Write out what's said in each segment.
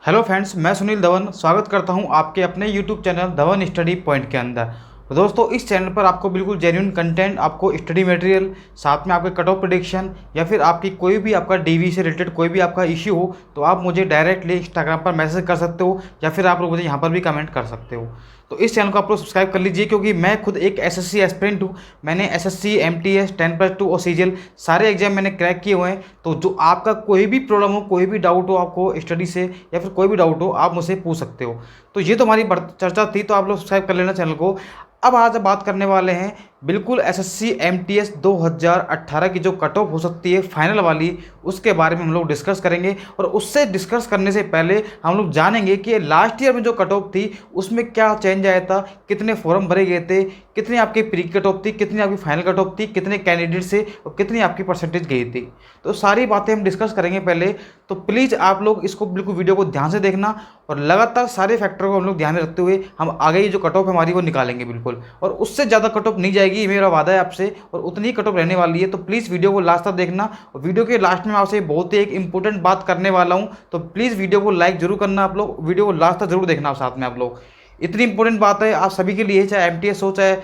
Hello friends, मैं सुनील धवन स्वागत करता हूं आपके अपने YouTube channel Dhawan study point के अंदर। तो दोस्तों, इस चैनल पर आपको बिल्कुल जेन्युइन कंटेंट, आपको स्टडी मटेरियल, साथ में आपके कट ऑफ प्रेडिक्शन या फिर आपकी कोई भी आपका डीवी से रिलेटेड कोई भी आपका इश्यू हो तो आप मुझे डायरेक्टली इंस्टाग्राम पर मैसेज कर सकते हो या फिर आप लोग मुझे यहाँ पर भी कमेंट कर सकते हो। तो इस चैनल को आप लोग सब्सक्राइब कर लीजिए, क्योंकि मैं खुद एक एसएससी एस्पिरेंट हूँ। मैंने एसएससी, एमटीएस, 10+2 और सीजीएल सारे एग्जाम मैंने क्रैक किए हुए हैं। तो जो आपका कोई भी प्रॉब्लम हो, कोई भी डाउट हो आपको स्टडी से या फिर कोई भी डाउट हो, आप मुझसे पूछ सकते हो। तो ये तो हमारी चर्चा थी, तो आप लोग सब्सक्राइब कर लेना चैनल को। अब आज बात करने वाले हैं बिल्कुल एसएससी एमटीएस 2018 की जो कट ऑफ हो सकती है फाइनल वाली, उसके बारे में हम लोग डिस्कस करेंगे। और उससे डिस्कस करने से पहले हम लोग जानेंगे कि लास्ट ईयर में जो कट ऑफ थी उसमें क्या चेंज आया था, कितने फॉर्म भरे गए थे, कितनी आपकी प्री कट ऑफ थी, कितनी आपकी फाइनल कट ऑफ थी, कितने कैंडिडेट से और कितनी आपकी परसेंटेज गई थी। तो सारी बातें हम डिस्कस करेंगे पहले। तो प्लीज़ आप लोग इसको बिल्कुल वीडियो को ध्यान से देखना और लगातार सारे फैक्टर को हम लोग ध्यान में रखते हुए हम आगे जो कट ऑफ हमारी वो निकालेंगे बिल्कुल। और उससे ज़्यादा कट ऑफ नहीं जाएगी, मेरा वादा है आपसे, और उतनी ही कट ऑफ रहने वाली है। तो प्लीज़ वीडियो को लास्ट तक देखना। और वीडियो के लास्ट में आपसे बहुत ही एक इंपॉर्टेंट बात करने वाला हूँ, तो प्लीज़ वीडियो को लाइक जरूर करना। आप लोग वीडियो को लास्ट तक जरूर देखना। साथ में आप लोग, इतनी इंपॉर्टेंट बात है आप सभी के लिए, चाहे एमटीएस हो, चाहे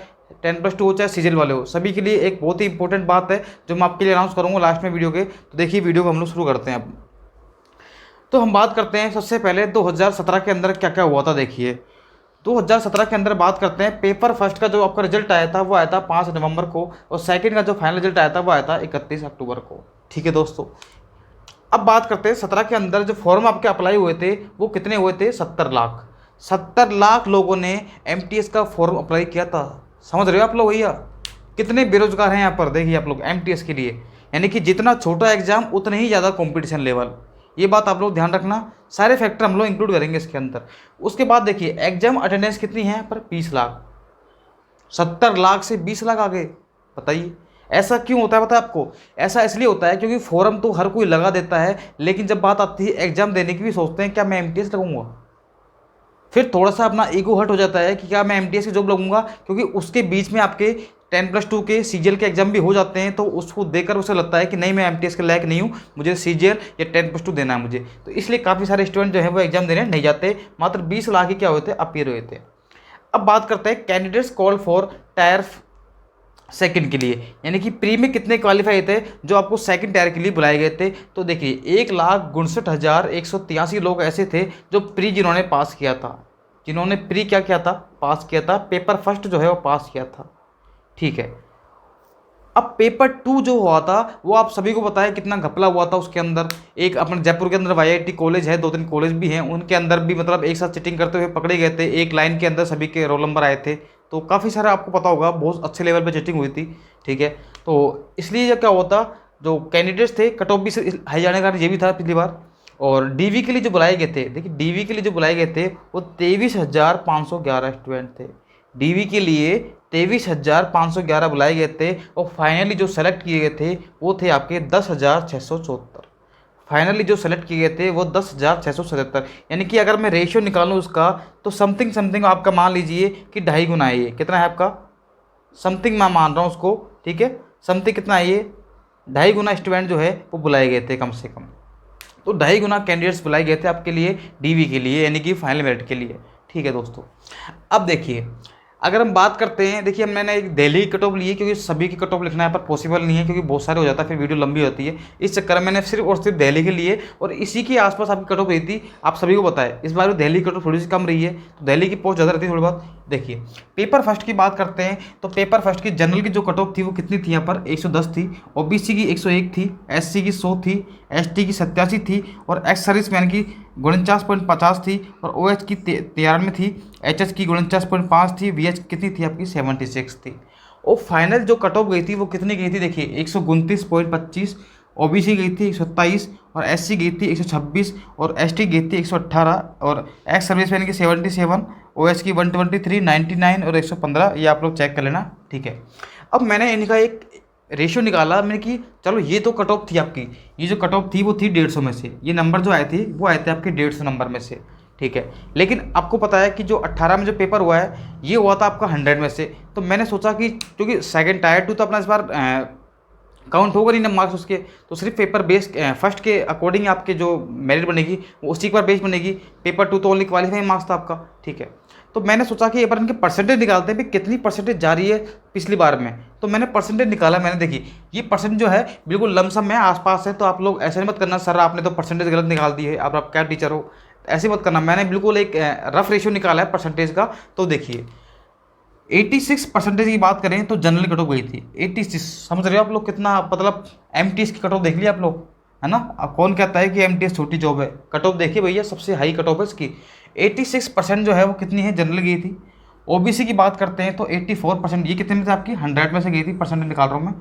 10+2 हो, चाहे सीजीएल वाले हो, सभी के लिए एक बहुत ही इंपॉर्टेंट बात है जो मैं आपके लिए अनाउंस करूँगा लास्ट में वीडियो के। तो देखिए, वीडियो को हम लोग शुरू करते हैं अब। तो हम बात करते हैं सबसे पहले 2017 के अंदर क्या क्या हुआ था। देखिए, 2017 के अंदर बात करते हैं, पेपर फर्स्ट का जो आपका रिजल्ट आया था वो आया था 5 नवंबर को, और सेकंड का जो फाइनल रिजल्ट आया था वो आया था 31 अक्टूबर को। ठीक है दोस्तों, अब बात करते हैं 17 के अंदर जो फॉर्म आपके अप्लाई हुए थे वो कितने हुए थे? 70 लाख। 70 लाख लोगों ने एमटीएस का फॉर्म अप्लाई किया था। समझ रहे हो आप लोग भैया कितने बेरोजगार हैं यहाँ पर? देखिए आप लोग, एमटीएस के लिए, यानी कि जितना छोटा एग्जाम उतने ही ज़्यादा कॉम्पिटिशन लेवल। ये बात आप लोग ध्यान रखना, सारे फैक्टर हम लोग इंक्लूड करेंगे इसके अंदर। उसके बाद देखिए, एग्जाम अटेंडेंस कितनी है पर 20 लाख। 70 लाख से 20 लाख आ गए। बताइए ऐसा क्यों होता है? पता है आपको? ऐसा इसलिए होता है क्योंकि फॉर्म तो हर कोई लगा देता है, लेकिन जब बात आती है एग्जाम देने की भी सोचते हैं क्या मैं एमटीएस लगूंगा। फिर थोड़ा सा अपना ईगो हट हो जाता है कि क्या मैं एमटीएस की जॉब लगूंगा, क्योंकि उसके बीच में आपके 10+2 के सीजीएल के एग्जाम भी हो जाते हैं। तो उसको देखकर उसे लगता है कि नहीं, मैं एमटीएस के लायक नहीं हूँ, मुझे सीजीएल या 10+2 देना है मुझे। तो इसलिए काफ़ी सारे स्टूडेंट जो है वो एग्जाम देने नहीं जाते। मात्र 20 लाख ही क्या होते, अपीयर हुए थे। अब बात करते हैं candidates call for tyre second के लिए, यानी कि प्री में कितने क्वालिफाई थे जो आपको सेकंड टायर के लिए बुलाए गए थे। तो देखिए, 1,62,183 लोग ऐसे थे जो प्री जिन्होंने पास किया था, जिन्होंने प्री क्या किया था, पास किया था। पेपर फर्स्ट जो है वो पास किया था। ठीक है, अब पेपर 2 जो हुआ था वो आप सभी को पता है कितना घपला हुआ था उसके अंदर। एक अपने जयपुर के अंदर वाईआईटी कॉलेज है, 2-3 कॉलेज भी हैं, उनके अंदर भी मतलब एक साथ चिटिंग करते हुए पकड़े गए थे। एक लाइन के अंदर सभी के रोल नंबर आए थे। तो काफ़ी सारा आपको पता होगा, बहुत अच्छे लेवल पे चिटिंग हुई थी। ठीक है, तो इसलिए क्या होता, जो कैंडिडेट्स थे कट ऑफ भी हाई जाने का कारण ये भी था पिछली बार। और डीवी के लिए जो बुलाए गए थे, देखिए डीवी के लिए जो बुलाए गए थे वो 23,511 स्टूडेंट थे। डीवी के लिए 23,511 बुलाए गए थे, और फाइनली जो सेलेक्ट किए गए थे वो थे आपके 10,674। फाइनली जो सेलेक्ट किए गए थे वो 10,677। यानी कि अगर मैं रेशियो निकालूँ उसका, तो समथिंग आपका मान लीजिए कि 2.5 गुना है ये। कितना है आपका? समथिंग मैं मान रहा हूँ उसको। ठीक है, समथिंग कितना है ये? 2.5 गुना स्टूडेंट जो है वो बुलाए गए थे कम से कम। तो 2.5 गुना कैंडिडेट्स बुलाए गए थे आपके लिए डीवी के लिए, यानी कि फाइनल मेरिट के लिए। ठीक है दोस्तों, अब देखिए, अगर हम बात करते हैं, देखिए मैंने एक दिल्ली की कट ऑफ ली है, क्योंकि सभी की कट ऑफ लिखना यहाँ पर पॉसिबल नहीं है, क्योंकि बहुत सारे हो जाता है, फिर वीडियो लंबी होती है। इस चक्कर में मैंने सिर्फ और सिर्फ दिल्ली के लिए, और इसी के आसपास आपकी कट ऑफ रही थी। आप सभी को पता है इस बार दिल्ली की कट ऑफ थोड़ी सी कम रही है, तो दिल्ली की पोस्ट ज़्यादा रहती है थोड़ी बहुत। देखिए, पेपर फर्स्ट की बात करते हैं, तो पेपर फर्स्ट की जनरल की जो कट ऑफ थी वो कितनी थी यहाँ पर? 110 थी। ओबीसी की 101 थी, एससी की 100 थी, एसटी की 87 थी, और एक्स सर्विसमैन की 49.50 थी, और ओएच की 93 थी, एचएच की 49.5 थी, वीएच कितनी थी आपकी? 76 थी। और फाइनल जो कट ऑफ गई थी वो कितनी गई थी? देखिए, 129.25। ओबीसी गई थी 127, और एससी गई थी 126, और एसटी गई थी 118, और एक्स सर्विसमैन की 77, ओएच की 123, 99 और 115। ये आप लोग चेक कर लेना। ठीक है, अब मैंने इनका एक रेशियो निकाला मैंने कि चलो ये तो कट ऑफ थी आपकी, ये जो कट ऑफ थी वो थी 150 में से। ये नंबर जो आए थे वो आए थे आपके 150 नंबर में से। ठीक है, लेकिन आपको पता है कि जो 18 में जो पेपर हुआ है ये हुआ था आपका 100 में से। तो मैंने सोचा कि क्योंकि सेकंड टायर 2 तो अपना इस बार काउंट होगा नहीं ना मार्क्स उसके, तो सिर्फ पेपर बेस फर्स्ट के अकॉर्डिंग आपके जो मेरिट बनेगी वो उसी पर बेस बनेगी। पेपर 2 तो ओनली क्वालिफाइंग मार्क्स था आपका, ठीक है। तो मैंने सोचा कि एक बार इनके परसेंटेज निकालते हैं भी कितनी परसेंटेज जा रही है पिछली बार में। तो मैंने परसेंटेज निकाला, मैंने देखी ये परसेंट जो है बिल्कुल लमसम है, आसपास है। तो आप लोग ऐसे नहीं मत करना सर आपने तो परसेंटेज गलत निकाल दी है, आप क्या टीचर हो, ऐसे मत करना। मैंने बिल्कुल एक रफ रेशियो निकाला है परसेंटेज का। तो देखिए 86 परसेंटेज की बात करें तो जनरल कट ऑफ गई थी 86। समझ रहे हो आप लोग कितना, मतलब एमटीएस की कट ऑफ देख लिया आप लोग, है ना। अब कौन कहता है कि एमटीएस छोटी जॉब है, कट ऑफ देखिए भैया सबसे हाई कट ऑफ है इसकी। 86% जो है वो कितनी है, जनरल गई थी। ओबीसी की बात करते हैं तो 84%, ये कितने में से आपकी 100 में से गई थी, परसेंटेज निकाल रहा हूँ मैं।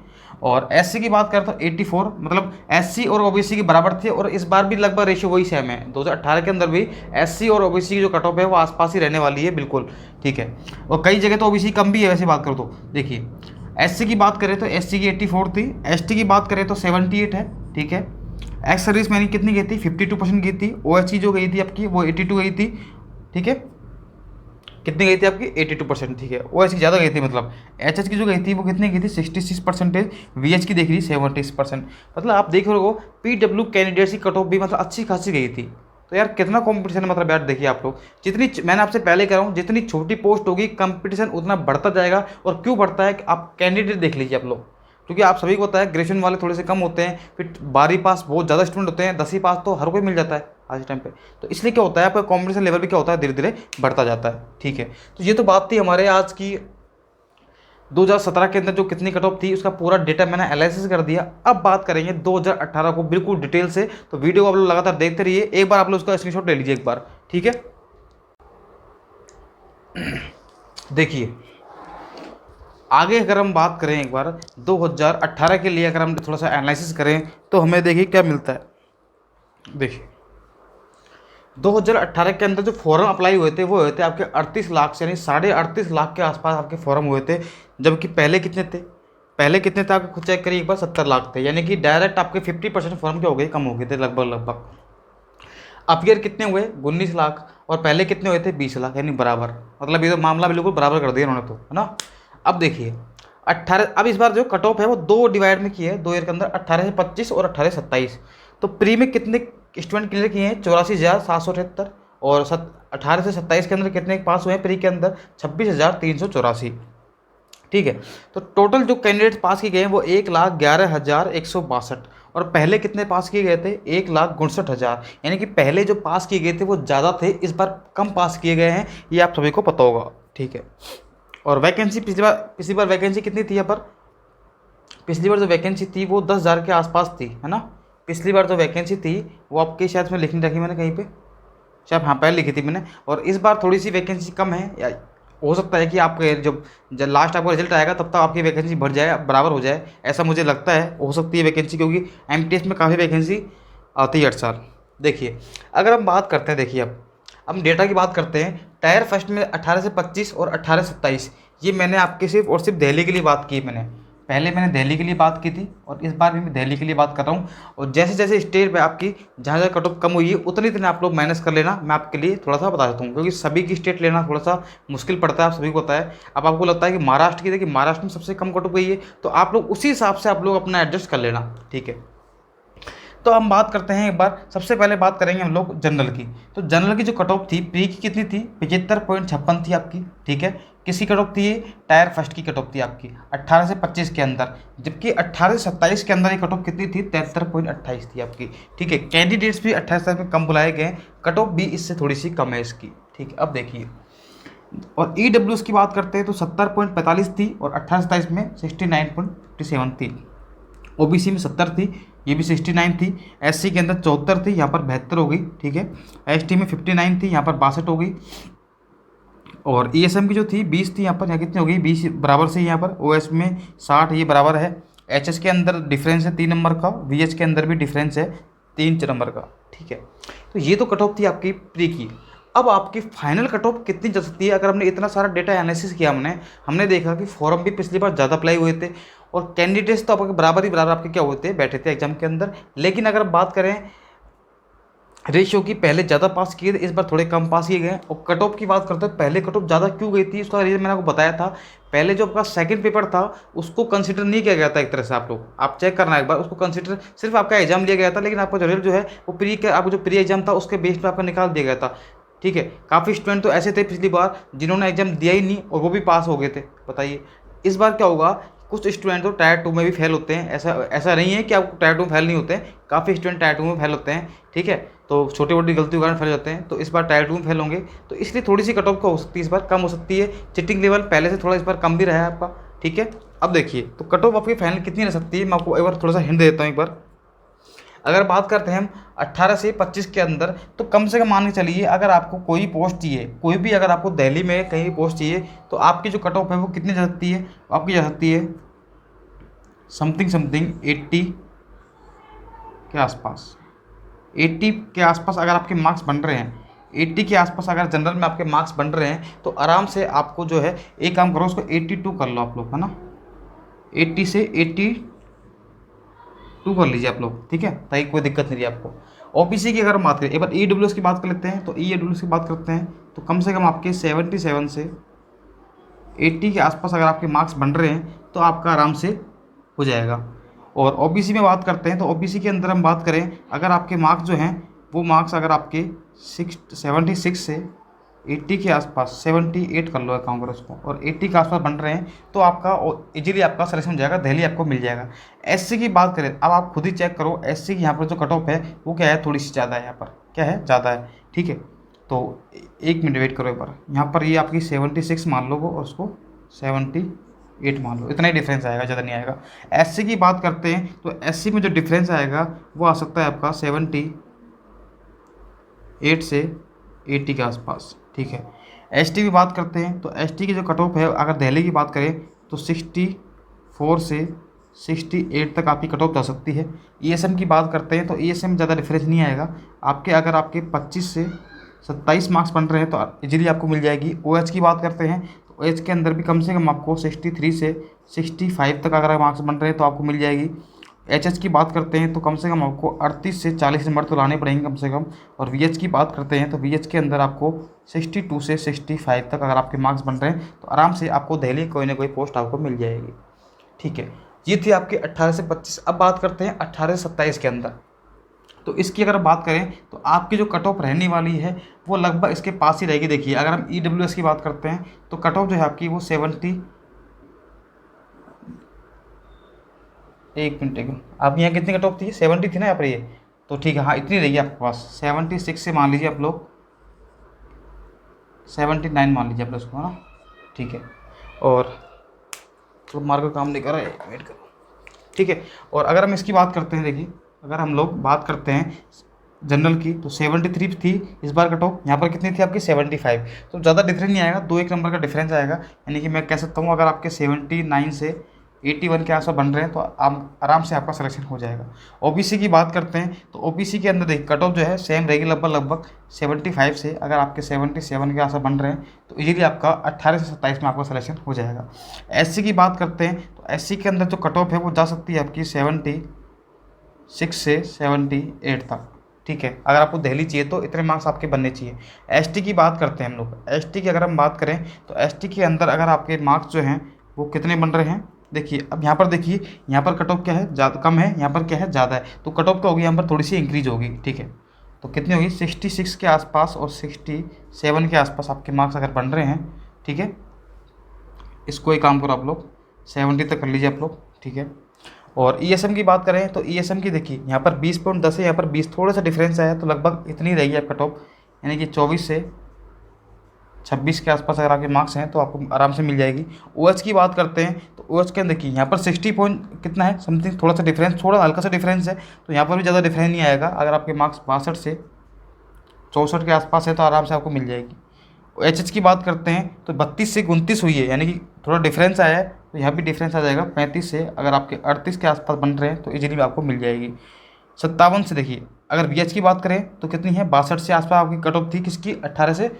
और एससी की बात करता हूँ 84, मतलब एससी और ओबीसी के बराबर थे। और इस बार भी लगभग रेशियो वही सेम है, 2018 के अंदर भी एससी और ओबीसी की जो कट ऑफ है वो आसपास ही रहने वाली है बिल्कुल, ठीक है। और कई जगह तो ओबीसी कम भी है वैसे बात करो तो। देखिए एससी की बात करें तो एससी की 84 थी, एसटी की बात करें तो 78 है, ठीक है। एक्स सर्विस मैंने कितनी गई थी, 52% गई थी। ओएचसी जो गई थी आपकी वो 82 गई थी, ठीक है। कितनी गई थी आपकी 82%, ठीक है। ओएच की ज़्यादा गई थी, मतलब एचएच की जो गई थी वो कितनी गई थी 66%। वीएच की देख ली 70%। मतलब आप देख रहे हो पीडब्ल्यू कैंडिडेट्स की कट ऑफ भी मतलब अच्छी खासी गई थी। तो यार कितना कंपटीशन है, मतलब यार देखिए आप लोग, जितनी मैंने आपसे पहले कह रहा हूँ जितनी छोटी पोस्ट होगी कंपटीशन उतना बढ़ता जाएगा। और क्यों बढ़ता है, आप कैंडिडेट देख लीजिए आप लोग, क्योंकि आप सभी को पता है ग्रेजुएशन वाले थोड़े से कम होते हैं, फिर 12वीं पास बहुत ज़्यादा स्टूडेंट होते हैं, 10वीं पास तो हर कोई मिल जाता है आज टाइम पे। तो इसलिए क्या होता है आपका कंपटीशन लेवल भी क्या होता है धीरे धीरे बढ़ता जाता है, ठीक है। तो ये तो बात थी हमारे आज की 2017 के अंदर जो कितनी कट ऑफ थी उसका पूरा डेटा मैंने एनालिसिस कर दिया। अब बात करेंगे 2018 को बिल्कुल डिटेल से। तो वीडियो को आप लोग लगातार देखते रहिए, एक बार आप लोग उसका स्क्रीनशॉट ले लीजिए एक बार, ठीक है। देखिए आगे अगर हम बात करें एक बार 2018 के लिए, अगर हम थोड़ा सा एनालिसिस करें तो हमें देखिए क्या मिलता है। देखिए 2018 के अंदर जो फॉर्म अप्लाई हुए थे वो हुए थे आपके 38 लाख से, यानी 38.5 लाख के आसपास आपके फॉर्म हुए थे। जबकि पहले कितने थे, पहले कितने थे आपको खुद चेक करिए एक बार, 70 लाख थे। यानी कि डायरेक्ट आपके 50% फॉर्म क्या हो गए, कम हो गए थे लगभग। अपीयर कितने हुए 19 लाख, और पहले कितने हुए थे 20 लाख, यानी बराबर। मतलब ये तो मामला बिल्कुल बराबर कर दिया इन्होंने तो, है ना। अब देखिए 18, अब इस बार जो कट ऑफ है वो दो डिवाइड में किए है, 2 ईयर के अंदर 18 से 25 और 18 से 27। तो प्री में कितने स्टूडेंट क्लियर किए हैं 84,778। और 18 से 27 के अंदर कितने पास हुए हैं प्री के अंदर 26,384, ठीक है। तो टोटल जो कैंडिडेट्स पास किए गए हैं वो 1,11,162। और पहले कितने पास किए गए थे 1,62,000। यानी कि पहले जो पास किए गए थे वो ज़्यादा थे, इस बार कम पास किए गए हैं, ये आप सभी को पता होगा, ठीक है। और वैकेंसी पिछली बार वैकेंसी कितनी थी यहाँ पर, पिछली बार जो वैकेंसी थी वो 10,000 के आसपास थी, है ना। पिछली बार जो वैकेंसी थी वो आपके शायद में लिखनी रखी मैंने कहीं पे, शायद हाँ पहले लिखी थी मैंने। और इस बार थोड़ी सी वैकेंसी कम है, या हो सकता है कि आपके जब लास्ट आपका रिजल्ट आएगा तब तक आपकी वैकेंसी बढ़ जाए, बराबर हो जाए, ऐसा मुझे लगता है। हो सकती है वैकेंसी, क्योंकि एमटीएस में काफ़ी वैकेंसी आती है हर साल। देखिए अगर हम बात करते हैं, देखिए अब हम डेटा की बात करते हैं। टायर फर्स्ट में 18 से 25 और 18 से 27, ये मैंने आपके सिर्फ और सिर्फ दिल्ली के लिए बात की। पहले मैंने दिल्ली के लिए बात की थी और इस बार भी मैं दिल्ली के लिए बात कर रहा हूँ। और जैसे जैसे स्टेट में आपकी जहाँ जहाँ कट ऑफ कम हुई है उतनी इतने आप लोग माइनस कर लेना, मैं आपके लिए थोड़ा सा बता देता हूँ, क्योंकि सभी की स्टेट लेना थोड़ा सा मुश्किल पड़ता है, आप सभी को पता है। अब आपको लगता है कि महाराष्ट्र की, देखिए महाराष्ट्र में सबसे कम कट ऑफ गई है, तो आप लोग उसी हिसाब से आप लोग अपना एडजस्ट कर लेना, ठीक है। तो हम बात करते हैं एक बार, सबसे पहले बात करेंगे हम लोग जनरल की। तो जनरल की जो कट ऑफ थी प्री की कितनी थी 75.56 थी आपकी, ठीक है। किसकी कट ऑफ थी ये, टायर फर्स्ट की कट ऑफ थी आपकी 18 से 25 के अंदर। जबकि 18 से 27 के अंदर ये कट ऑफ कितनी थी 73.28 थी आपकी, ठीक है। कैंडिडेट्स भी 28 में कम बुलाए गए, कट ऑफ भी इससे थोड़ी सी कम है इसकी, ठीक है। अब देखिए और ईडब्ल्यूएस की बात करते हैं तो 70.45 थी और 18 से 27 में 69.57 थी। ओबीसी में 70 थी, ये भी 69 थी। एससी के अंदर 74 थी, यहाँ पर 72 हो गई, ठीक है। एसटी में 59 थी, यहाँ पर 62 हो गई। और ईएसएम की जो थी 20 थी, यहाँ पर यहाँ कितनी हो गई 20 बराबर से। यहाँ पर ओएस में 60, ये बराबर है। एचएस के अंदर डिफरेंस है 3 नंबर का, वीएच के अंदर भी डिफरेंस है 3 नंबर का, ठीक है। तो ये तो कट ऑफ थी आपकी प्री की। अब आपकी फाइनल कट ऑफ कितनी जा सकती है, अगर हमने इतना सारा डेटा एनालिसिस किया, हमने देखा कि फॉर्म भी पिछली बार ज़्यादा अप्लाई हुए थे और कैंडिडेट्स तो आपके बराबर ही बराबर आपके क्या हुए थे, बैठे थे एग्जाम के अंदर। लेकिन अगर बात करें रेशियो की पहले ज़्यादा पास किए थे, इस बार थोड़े कम पास किए गए। और कट ऑफ की बात करते हैं, पहले कट ऑफ ज़्यादा क्यों गई थी, उसका रीज़न मैंने आपको बताया था। पहले जो आपका सेकंड पेपर था उसको कंसीडर नहीं किया गया था एक तरह से। आप चेक करना एक बार, उसको कंसीडर सिर्फ आपका एग्जाम लिया गया था, लेकिन आपका जो रिजल्ट जो है वो आपको जो प्री एग्जाम था उसके बेस पर आपका निकाल दिया गया था। ठीक है, काफ़ी स्टूडेंट तो ऐसे थे पिछली बार जिन्होंने एग्जाम दिया ही नहीं और वो भी पास हो गए थे। बताइए इस बार क्या होगा। कुछ स्टूडेंट तो टायर 2 में भी फेल होते हैं, ऐसा ऐसा नहीं है कि आपको टायर 2 में फेल नहीं होते हैं, काफ़ी स्टूडेंट टायर 2 में फेल होते हैं। ठीक है, तो छोटी मोटी गलतियों के कारण फेल होते हैं, तो इस बार टायर 2 में फेल होंगे, तो इसलिए थोड़ी सी कट ऑफ का हो सकती है, इस बार कम हो सकती है। चिटिंग लेवल पहले से थोड़ा इस बार कम भी रहा है आपका। ठीक है, अब देखिए तो कट ऑफ आपकी फाइनल कितनी रह सकती है, मैं आपको एक बार थोड़ा सा हिंट देता हूँ एक बार। अगर बात करते हैं हम 18 से 25 के अंदर, तो कम से कम मान के चलिए अगर आपको कोई पोस्ट चाहिए, कोई भी अगर आपको दिल्ली में कहीं पोस्ट चाहिए, तो आपकी जो कट ऑफ है वो कितनी जा सकती है, आपकी जा सकती है समथिंग 80 के आसपास। 80 के आसपास अगर आपके मार्क्स बन रहे हैं, 80 के आसपास अगर जनरल में आपके मार्क्स बन रहे हैं, तो आराम से आपको जो है एक काम करो, उसको 82 कर लो आप लोग, है ना। 80 से 82 कर लीजिए आप लोग, ठीक है, ताकि कोई दिक्कत नहीं रही आपको। ओबीसी की अगर हम बात करें, एक बार ईडब्ल्यूएस की बात कर लेते हैं, तो ईडब्ल्यूएस की बात करते हैं तो कम से कम आपके 77 से 80 के आसपास अगर आपके मार्क्स बन रहे हैं तो आपका आराम से हो जाएगा। और ओबीसी में बात करते हैं, तो ओबीसी के अंदर हम बात करें, अगर आपके मार्क्स जो हैं वो मार्क्स अगर आपके 76 से 80 के आसपास, 78 कर लो एक काम करो उसको, और 80 के आसपास बन रहे हैं, तो आपका इजीली आपका सिलेक्शन हो जाएगा, दिल्ली आपको मिल जाएगा। एससी की बात करें, अब आप खुद ही चेक करो, एससी की यहाँ पर जो कट ऑफ है वो क्या है, थोड़ी सी ज़्यादा है, यहाँ पर क्या है, ज़्यादा है। ठीक है, तो एक मिनट वेट करो एक बार, यहाँ पर ये आपकी 76 मान लो वो, और उसको 78 मान लो, इतना ही डिफरेंस आएगा, ज़्यादा नहीं आएगा। एससी की बात करते हैं, तो एससी में जो डिफरेंस आएगा वो आ सकता है आपका 78 से 80 के आसपास। ठीक है, एसटी की बात करते हैं, तो एसटी की जो कट ऑफ है अगर दिल्ली की बात करें तो 64 से 68 तक आपकी कट ऑफ जा सकती है। ईएसएम की बात करते हैं, तो ईएसएम ज़्यादा डिफरेंस नहीं आएगा आपके, अगर आपके 25 से 27 मार्क्स बन रहे हैं तो इजीली आपको मिल जाएगी। ओएच की बात करते हैं, तो ओएच के अंदर भी कम से कम आपको 63 से 65 तक अगर मार्क्स बन रहे हैं तो आपको मिल जाएगी। एचएच की बात करते हैं, तो कम से कम आपको 38 से 40 नंबर तो लाने पड़ेंगे कम से कम। और वीएच की बात करते हैं, तो वीएच के अंदर आपको 62 से 65 तक अगर आपके मार्क्स बन रहे हैं तो आराम से आपको दिल्ली कोई ना कोई पोस्ट आपको मिल जाएगी। ठीक है, ये थी आपके 18 से 25। अब बात करते हैं 18 से 27 के अंदर, तो इसकी अगर बात करें तो आपकी जो कट ऑफ रहने वाली है वो लगभग इसके पास ही रहेगी। देखिए अगर हम ईडब्ल्यूएस की बात करते हैं, तो कट ऑफ जो है आपकी वो 70, एक मिनट आप यहाँ कितनी कट ऑफ थी, 70 थी ना यहाँ पर ये, तो ठीक है, हाँ इतनी रहेगी आपके पास। 76 से मान लीजिए आप लोग 79 मान लीजिए आप लोग इसको, है ना। ठीक है, और तो मार्कर काम नहीं कर रहा है, वेट करो। ठीक है, और अगर हम इसकी बात करते हैं, देखिए अगर हम लोग बात करते हैं जनरल की, तो 73 थी इस बार कट ऑफ, यहाँ पर कितनी थी आपकी 75, तो ज़्यादा डिफरेंस नहीं आएगा, 2-1 नंबर का डिफरेंस आएगा। यानी कि मैं कह सकता हूँ अगर आपके 79 से 81 के आसपास बन रहे हैं तो आराम से आपका सिलेक्शन हो जाएगा। ओबीसी की बात करते हैं, तो ओबीसी के अंदर देखिए कट ऑफ जो है सेम रहेगी, लगभग 75 से अगर आपके 77 के आसपास बन रहे हैं तो इजीली आपका 18 से 27 में आपका सिलेक्शन हो जाएगा। एससी की बात करते हैं, तो एससी के अंदर जो कट ऑफ है वो जा सकती है आपकी 76 से 78 तक। ठीक है, अगर आपको दिल्ली चाहिए तो इतने मार्क्स आपके बनने चाहिए। एसटी की बात करते हैं हम लोग, एसटी की अगर हम बात करें, तो एसटी के अंदर अगर आपके मार्क्स जो हैं वो कितने बन रहे हैं, देखिए अब यहाँ पर देखिए, यहाँ पर कट ऑफ क्या है, ज़्यादा कम है, यहाँ पर क्या है, ज़्यादा है, तो कट ऑफ क्या होगी, यहाँ पर थोड़ी सी इंक्रीज होगी। ठीक है, तो कितनी होगी, 66 के आसपास और 67 के आसपास आपके मार्क्स अगर बन रहे हैं। ठीक है, इसको एक काम करो आप लोग 70 तक कर लीजिए आप लोग। ठीक है, और ईएसएम की बात करें, तो ईएसएम की देखिए यहाँ पर 20.10 है, यहाँ पर 20 थोड़ा सा डिफरेंस आया, तो लगभग इतनी रहेगी आप कट ऑफ, यानी कि 24 से 26 के आसपास अगर आपके मार्क्स हैं तो आपको आराम से मिल जाएगी। ओएच की बात करते हैं, तो ओएच के अंदर देखिए यहाँ पर 60 पॉइंट कितना है समथिंग, थोड़ा सा डिफरेंस, थोड़ा हल्का सा डिफरेंस है, तो यहाँ पर भी ज़्यादा डिफरेंस नहीं आएगा। अगर आपके मार्क्स 62 से 64 के आसपास है तो आराम से आपको मिल जाएगी। एचएच की बात करते हैं, तो 32 से 29 हुई है, यानी कि थोड़ा डिफरेंस आया है, तो यहाँ भी डिफरेंस आ जाएगा। 35 से अगर आपके 38 के आसपास बन रहे हैं तो इजीली आपको मिल जाएगी। 57 से देखिए, अगर बीएच की बात करें तो कितनी है, 62 से आसपास आपकी कट ऑफ थी, किसकी, 18 से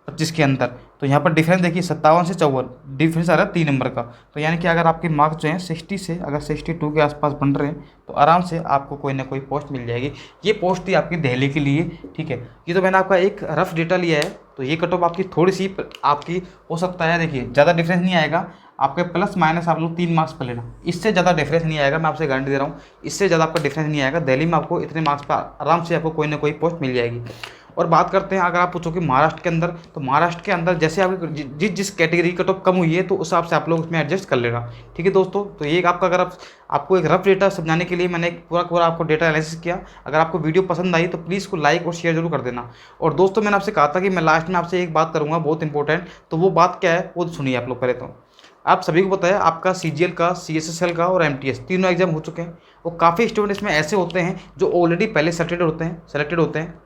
25 के अंदर। तो यहाँ पर डिफरेंस देखिए 57 से 54 डिफरेंस आ रहा है 3 नंबर का। तो यानी कि अगर आपके मार्क्स जो हैं 60 से अगर 62 के आसपास बन रहे हैं तो आराम से आपको कोई ना कोई पोस्ट मिल जाएगी। ये पोस्ट थी आपकी दिल्ली के लिए, ठीक है। ये तो मैंने आपका एक रफ डेटा लिया है। तो ये कट ऑफ आपकी थोड़ी सी आपकी हो सकता है, देखिए ज़्यादा डिफरेंस नहीं आएगा आपके, प्लस माइनस आप लोग 3 मार्क्स पर लेना, इससे ज़्यादा डिफरेंस नहीं आएगा, मैं आपसे गारंटी दे रहा हूँ। इससे ज़्यादा आपका डिफरेंस नहीं आएगा। दिल्ली में आपको इतने मार्क्स पर आराम से आपको कोई ना कोई पोस्ट मिल जाएगी। और बात करते हैं, अगर आप पूछो कि महाराष्ट्र के अंदर, तो महाराष्ट्र के अंदर जैसे आपकी जिस कैटेगरी कट ऑफ कम हुई है तो उस हिसाब से आप लोग उसमें एडजस्ट कर लेना, ठीक है दोस्तों। तो ये आपका, अगर आपको एक रफ डेटा समझाने के लिए मैंने एक पूरा आपको डेटा एनालिसिस किया। अगर आपको वीडियो पसंद आई तो प्लीज़ को लाइक और शेयर जरूर कर देना। और दोस्तों मैंने आपसे कहा था कि मैं लास्ट में आपसे एक बात करूँगा बहुत इंपॉर्टेंट, तो वो बात क्या है वो सुनिए आप लोग पहले। तो आप सभी को पता है आपका CGL का, CSSL का और MTS तीनों एग्जाम हो चुके हैं। और काफ़ी स्टूडेंट इसमें ऐसे होते हैं जो ऑलरेडी पहले सेलेक्टेड होते हैं।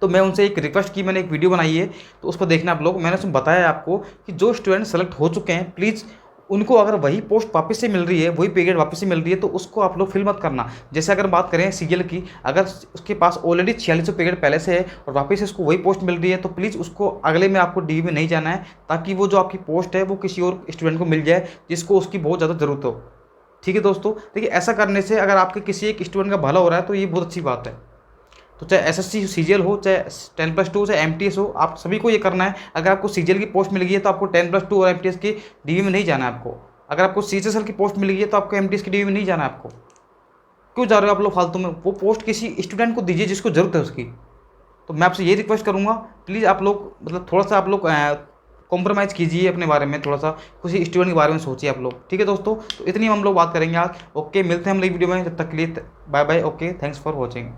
तो मैं उनसे एक रिक्वेस्ट की, मैंने एक वीडियो बनाई है तो उसको देखना आप लोग। मैंने उसमें बताया आपको कि जो स्टूडेंट सेलेक्ट हो चुके हैं प्लीज़ उनको अगर वही पोस्ट वापस से मिल रही है, वही पीरियड वापस से मिल रही है तो उसको आप लोग फील मत करना। जैसे अगर बात करें CGL की, अगर उसके पास ऑलरेडी 4600 पीरियड पहले से है और वापस से उसको वही पोस्ट मिल रही है तो प्लीज़ उसको अगले में आपको DV में नहीं जाना है, ताकि वो जो आपकी पोस्ट है वो किसी और स्टूडेंट को मिल जाए जिसको उसकी बहुत ज़्यादा ज़रूरत हो, ठीक है दोस्तों। देखिए ऐसा करने से अगर आपके किसी एक स्टूडेंट का भला हो रहा है तो ये बहुत अच्छी बात है। तो चाहे SSC CGL हो, चाहे 10+2, चाहे MTS हो, आप सभी को ये करना है। अगर आपको CGL की पोस्ट मिल गई है तो आपको 10+2 और MTS की DV में नहीं जाना है आपको। अगर आपको CSSL की पोस्ट मिल गई है तो आपको MTS की DV में नहीं जाना है आपको। क्यों जा रहे हो आप लोग फालतू में? वो पोस्ट किसी स्टूडेंट को दीजिए जिसको ज़रूरत है उसकी। तो मैं आपसे ये रिक्वेस्ट करूँगा, प्लीज़ आप लोग मतलब थोड़ा सा आप लोग कॉम्प्रोमाइज़ कीजिए अपने बारे में, थोड़ा सा किसी स्टूडेंट के बारे में सोचिए आप लोग, ठीक है दोस्तों। तो इतनी हम लोग बात करेंगे आज। ओके, मिलते हैं हम नई वीडियो में, जब तक के लिए bye bye. Okay, thanks for watching.